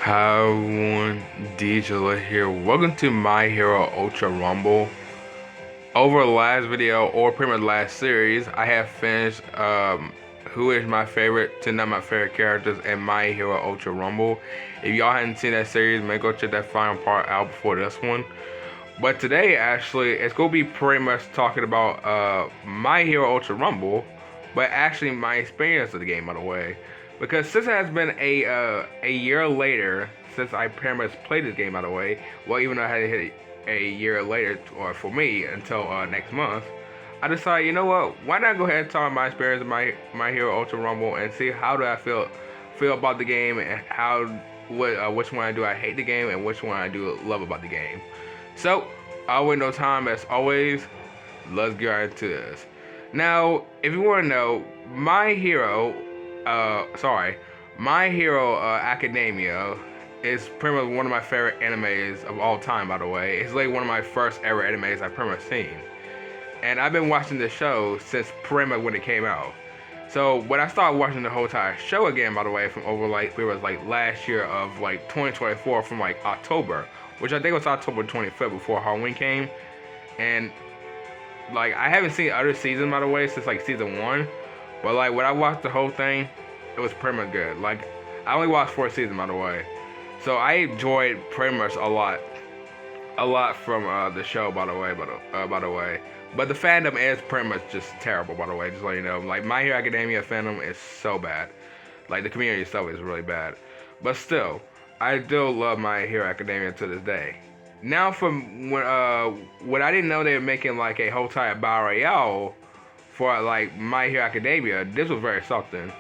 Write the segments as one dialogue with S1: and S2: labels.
S1: Hi everyone, DJ here. Welcome to My Hero Ultra Rumble. Over the last video, or pretty much last series, I have finished who is my favorite to not my favorite characters in My Hero Ultra Rumble. If y'all hadn't seen that series, make go check that final part out before this one. But today, actually, it's gonna be pretty much talking about My Hero Ultra Rumble, but actually my experience of the game, by the way. Because since it has been a year later since I pretty much played this game, by the way, well, even though I had to hit a year later, or for me, until next month, I decided, you know what, why not go ahead and talk my experience of My Hero Ultra Rumble and see how do I feel about the game, and which one do I hate the game and which one I do love about the game. So, I'll wait no time, as always, let's get right into this. Now, if you want to know, My Hero Academia is pretty much one of my favorite animes of all time, by the way. It's like one of my first ever animes I've pretty much seen. And I've been watching the show since pretty much when it came out. So when I started watching the whole entire show again, by the way, from over like, it was like last year of like 2024, from like October, which I think was October 25th before Halloween came. And like, I haven't seen other seasons, by the way, since like season 1. But like, when I watched the whole thing, it was pretty much good. Like, I only watched 4 seasons, by the way. So I enjoyed pretty much a lot from the show, by the way. But the fandom is pretty much just terrible, by the way. Just let you know. Like, My Hero Academia fandom is so bad. Like, the community itself is really bad. But still, I still love My Hero Academia to this day. Now, from when I didn't know they were making like a whole entire battle royale for like My Hero Academia, this was very something.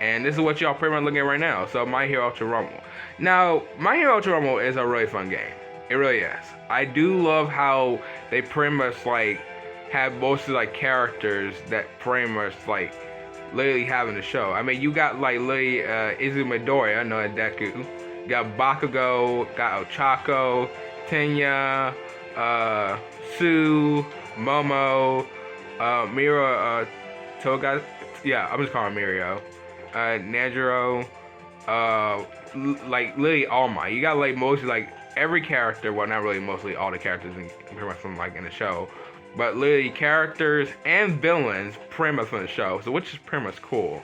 S1: And this is what y'all pretty much looking at right now. So, My Hero Ultra Rumble. Now, My Hero Ultra Rumble is a really fun game. It really is. I do love how they pretty much like have mostly like characters that pretty much like literally have in the show. I mean, you got like literally Izumi Midoriya, no Deku. You got Bakugo, got Ochako, Tenya, Sue, Momo, Mira, Toga. Yeah, I'm just calling Mirio. Nejiro, like literally All Might. You got like mostly like every character. Well, not really mostly all the characters in pretty much from like in the show, but literally characters and villains pretty much from the show. So which is pretty much cool.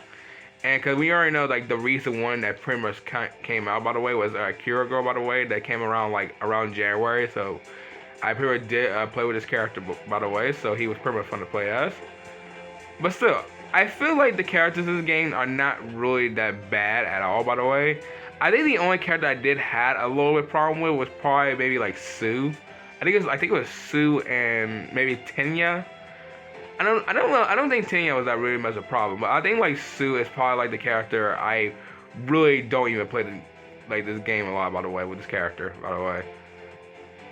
S1: And because we already know like the recent one that pretty much came out, by the way, was Kira Girl, by the way, that came around like around January. So I pretty much did play with this character, by the way. So he was pretty much fun to play as. But still, I feel like the characters in this game are not really that bad at all, by the way. I think the only character I did had a little bit problem with was probably maybe like Sue. I think it was Sue and maybe Tenya. I don't know. I don't think Tenya was that really much a problem, but I think like Sue is probably like the character I really don't even play this game a lot, by the way, with this character, by the way.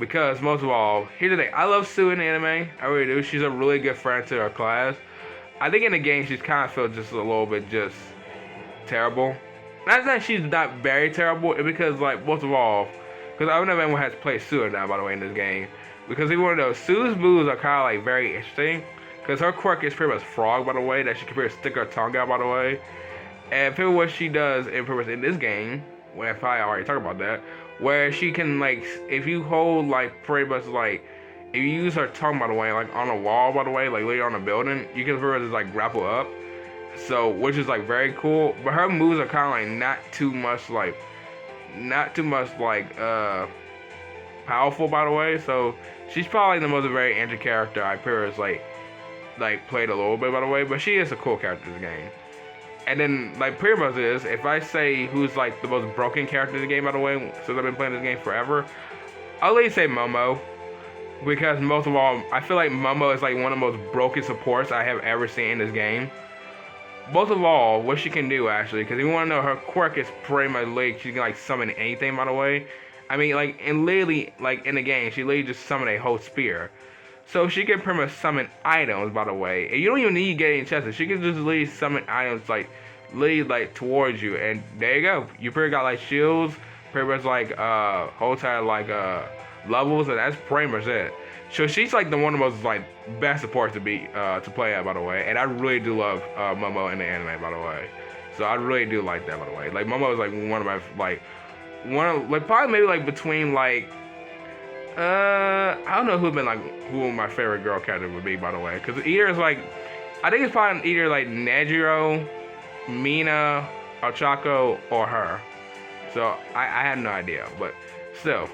S1: Because most of all, here's the thing: I love Sue in the anime. I really do. She's a really good friend to her class. I think in the game she's kind of feels just a little bit just terrible. Not that she's not very terrible, it's because like most of all, because I don't know if anyone has played Sue now, by the way, in this game. Because if you want to know, Sue's moves are kind of like very interesting. Because her quirk is pretty much frog, by the way, that she can pretty much stick her tongue out, by the way. And pretty much what she does in this game, well, if I already talked about that, where she can like, if you hold like pretty much like, if you use her tongue, by the way, like on a wall, by the way, like later on a building, you can pretty much just like grapple up. So, which is like very cool. But her moves are kind of like not too much like powerful, by the way. So she's probably the most very interesting character I pretty much like played a little bit, by the way. But she is a cool character in the game. And then like pretty much is, if I say who's like the most broken character in the game, by the way, since I've been playing this game forever, I'll let you say Momo. Because most of all, I feel like Momo is like one of the most broken supports I have ever seen in this game. Most of all, what she can do, actually, because you want to know, her quirk is pretty much like she can like summon anything, by the way. I mean, like, and literally, like in the game, she literally just summoned a whole spear. So she can pretty much summon items, by the way. And you don't even need to get any chests. She can just literally summon items like literally like towards you, and there you go. You pretty got like shields, pretty much like whole entire like levels, and that's pretty much it. So she's like the one of the most like best supports to play at, by the way. And I really do love Momo in the anime, by the way. So I really do like that, by the way. Like Momo is like one of like probably maybe like between like I don't know who my favorite girl character would be, by the way, because either it's like I think it's probably either like Nejiro, Mina, Ochako, or her. So I had no idea, but still,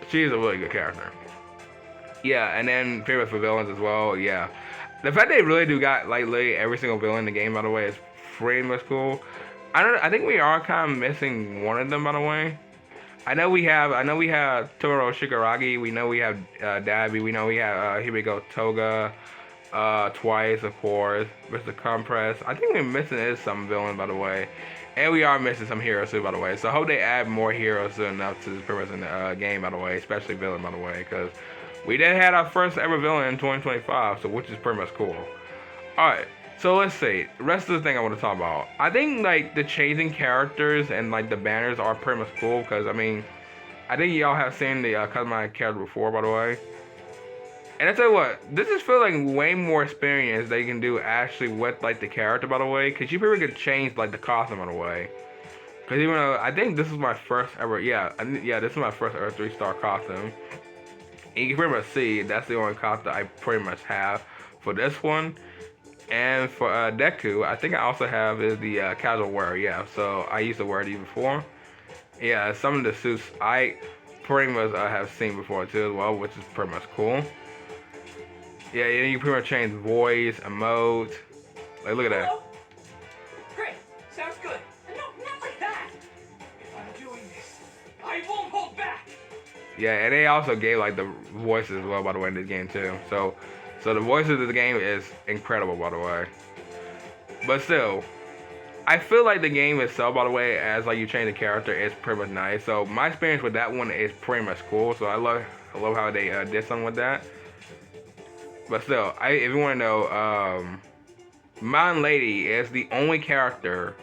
S1: she's a really good character. Yeah, and then favorite for villains as well. Yeah, the fact they really do got like literally every single villain in the game, by the way, is pretty much cool. I don't. I think we are kind of missing one of them, by the way. I know we have Toro Shigaragi. We know we have Dabi. We know we have here we go Toga. Twice, of course. Mr. Compress. I think we're missing is some villain, by the way. And we are missing some heroes too, by the way. So I hope they add more heroes soon enough to the purpose in the game, by the way, especially villain, by the way, because we did have our first ever villain in 2025, so which is pretty much cool. All right. So let's see. The rest of the thing I want to talk about. I think like the changing characters and like the banners are pretty much cool because I mean, I think y'all have seen the customized character before, by the way. And I tell you what, this just feels like way more experience they can do actually with like the character, by the way, because you probably could change like the costume, by the way. Because even though I think this is my first ever, this is my first ever 3-star costume. And you can pretty much see that's the only costume I pretty much have for this one. And for Deku, I think I also have is the casual wear, yeah. So I used to wear these before. Yeah, some of the suits I pretty much have seen before too as well, which is pretty much cool. Yeah, you can pretty much change voice, emote. Like, look at that.
S2: Hello? Great, sounds good. No, not like that. If I'm doing this, I won't hold back.
S1: Yeah, and they also gave like the voices as well, by the way, in this game too. So the voices of the game is incredible, by the way. But still, I feel like the game itself, by the way, as like you change the character, is pretty much nice. So my experience with that one is pretty much cool. So I love how they did something with that. But still, if you want to know, Mountain Lady is the only character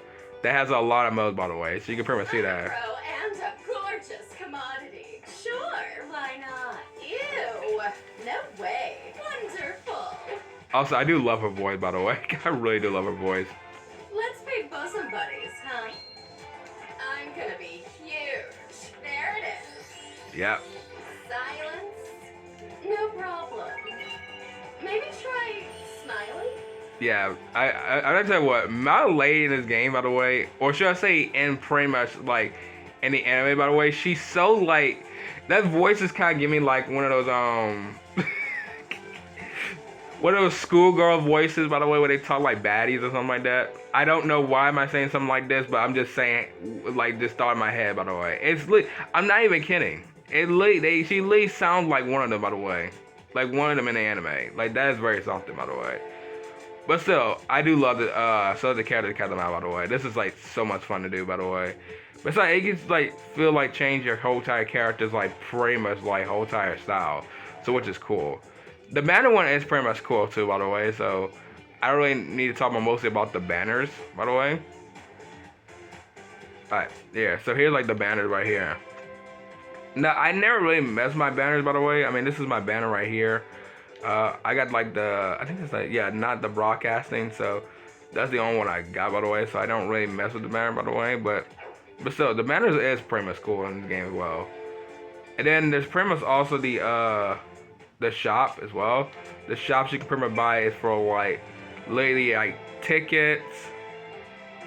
S1: that has a lot of modes, by the way. So you can pretty much see that.
S3: And a gorgeous commodity. Sure, why not? Ew, no way. Wonderful.
S1: Also, I do love her voice, by the way. I really do love her voice.
S3: Let's be bosom buddies, huh? I'm gonna be huge. There it is.
S1: Yep.
S3: Silence? No problem. Maybe try Smiley?
S1: Yeah, I gotta tell you what, my lady in this game, by the way, or should I say in pretty much like in the anime, by the way, she's so like, that voice is kind of giving me like one of those one of those schoolgirl voices, by the way, where they talk like baddies or something like that. I don't know why am I saying something like this, but I'm just saying, like, this thought in my head, by the way. I'm not even kidding. She literally sounds like one of them, by the way. Like one of them in the anime. Like, that is very something, by the way. But still, I do love the character to cut them out, by the way. This is like so much fun to do, by the way. But it's like, it gets like feel like change your whole entire character's like pretty much like whole entire style. So which is cool. The banner one is pretty much cool too, by the way. So I don't really need to talk mostly about the banners, by the way. Alright, yeah, so here's like the banners right here. Now, I never really mess with my banners, by the way. I mean, this is my banner right here. I got like I think it's like, yeah, not the broadcasting. So that's the only one I got, by the way. So I don't really mess with the banner, by the way. But still, the banners is pretty much cool in the game as well. And then there's pretty much also the shop as well. The shops you can pretty much buy is for like literally like tickets.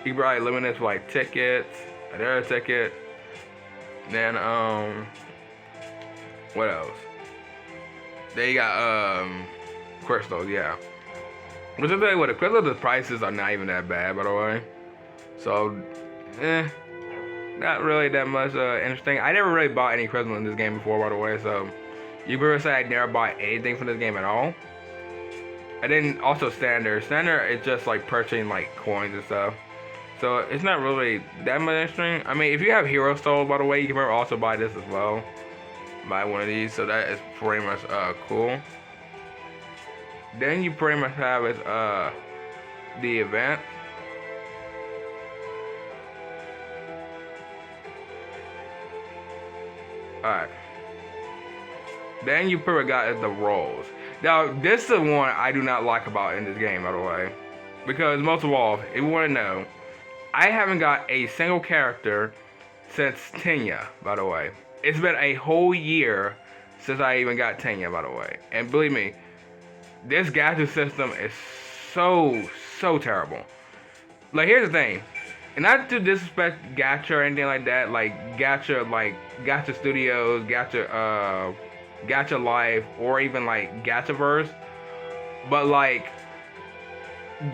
S1: You can buy limit for like tickets, another ticket. Then what else? They got crystals, yeah. But to tell you what, the crystals, the prices are not even that bad, by the way. So, not really that much interesting. I never really bought any crystals in this game before, by the way. So, you can really say I never bought anything from this game at all. And then also standard. Standard is just like purchasing like coins and stuff. So it's not really that much interesting. I mean, if you have Hero Soul, by the way, you can also buy this as well. Buy one of these, so that is pretty much cool. Then you pretty much have is the event. Alright. Then you pretty much got is the roles. Now, this is the one I do not like about in this game, by the way. Because most of all, if you want to know, I haven't got a single character since Tenya, by the way. It's been a whole year since I even got Tenya, by the way. And believe me, this gacha system is so terrible. Like, here's the thing. And not to disrespect gacha or anything like that, like gacha studios, gacha life, or even like gachaverse. But like,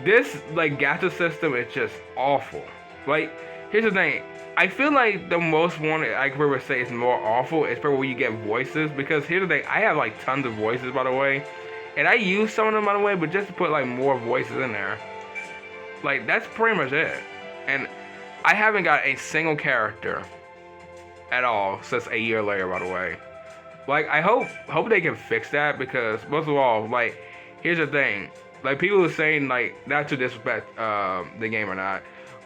S1: this like gacha system is just awful. Like, here's the thing. I feel like the most one I could ever say is more awful is probably where you get voices, because here's the thing. I have like tons of voices, by the way, and I use some of them, by the way, but just to put like more voices in there. Like, that's pretty much it. And I haven't got a single character at all since a year later, by the way. Like, I hope they can fix that, because most of all, like, here's the thing. Like, people are saying, like, not to disrespect the game or not,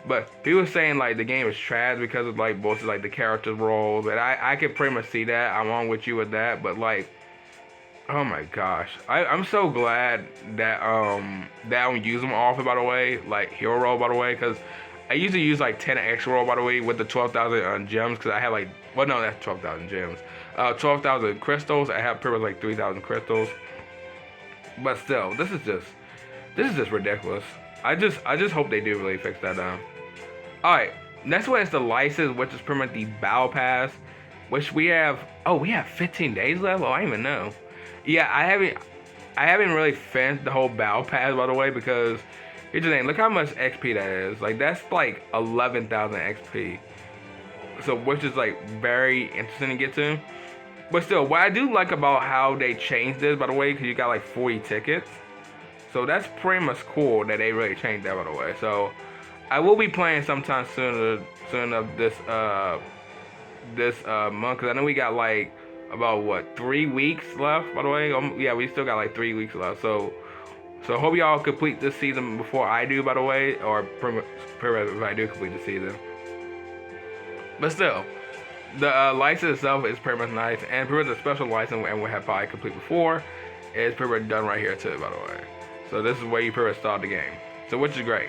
S1: but people are saying like the game is trash because of like both like the character roles, and I can pretty much see that. I'm on with you with that, but like, oh my gosh, I'm so glad that that I don't use them often, by the way, like hero roll, by the way, because I usually use like 10x roll, by the way, with the 12,000 gems, because I have like, well, no, that's 12,000 gems, 12,000 crystals. I have pretty much like 3,000 crystals, but still, this is just ridiculous. I just hope they do really fix that down. Alright, next one is the license, which is pretty much the battle pass, which we have. Oh, we have 15 days left. Oh, I didn't even know. Yeah, I haven't really finished the whole battle pass, by the way, because here's the thing. Look how much XP that is. Like, that's like 11,000 XP. So, which is like very interesting to get to. But still, what I do like about how they changed this, by the way, because you got like 40 tickets. So that's pretty much cool that they really changed that, by the way. So I will be playing sometime soon of this month, because I know we got like about what, 3 weeks left, by the way. Yeah, we still got like 3 weeks left. So hope y'all complete this season before I do, by the way, or pretty much if I do complete the season. But still, the license itself is pretty much nice, and pretty much the special license, and we have probably complete before, is pretty much done right here too, by the way. So this is where you pretty much start the game. So, which is great.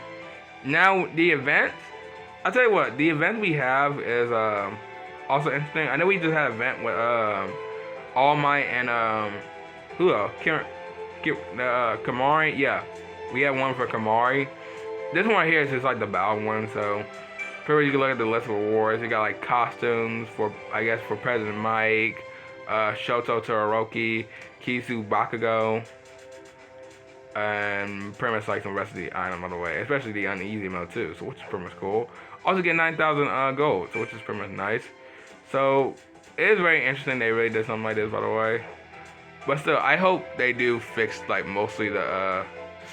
S1: Now, the events, I'll tell you what, the event we have is also interesting. I know we just had an event with All Might and who else? Kamari. Yeah, we had one for Kamari. This one right here is just like the battle one. So pretty much you can look at the list of awards. You got like costumes for, I guess, for President Mike, Shoto Todoroki, Kisu Bakugo, and pretty much like some rest of the items, by the way, especially the uneasy mode too, so which is pretty much cool. Also get 9,000 gold, so which is pretty much nice. So it is very interesting they really did something like this, by the way. But still, I hope they do fix like mostly the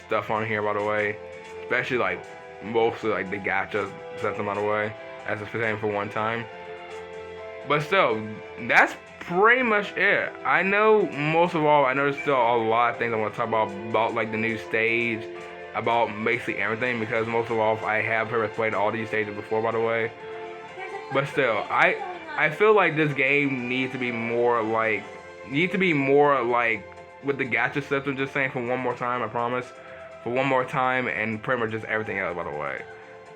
S1: stuff on here, by the way, especially like mostly like the gacha system, by the way, as it's saying for one time. But still, that's pretty much it. I know most of all, I know there's still a lot of things I want to talk about like the new stage, about basically everything, because most of all, I have played all these stages before, by the way. But still, I feel like this game needs to be more like with the gacha system. Just saying, for one more time, I promise, for one more time, and pretty much just everything else, by the way.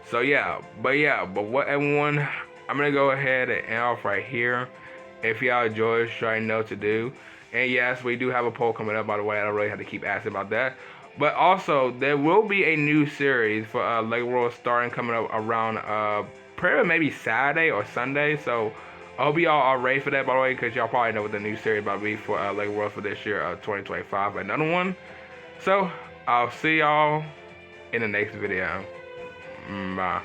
S1: So but what everyone, I'm gonna go ahead and end off right here. If y'all enjoy, sure, I know what to do. And yes, we do have a poll coming up, by the way. I don't really have to keep asking about that. But also, there will be a new series for LEGO World starting coming up around probably maybe Saturday or Sunday. So I hope y'all are ready for that, by the way, because y'all probably know what the new series about to be for LEGO World for this year, 2025. Another one. So I'll see y'all in the next video. Bye.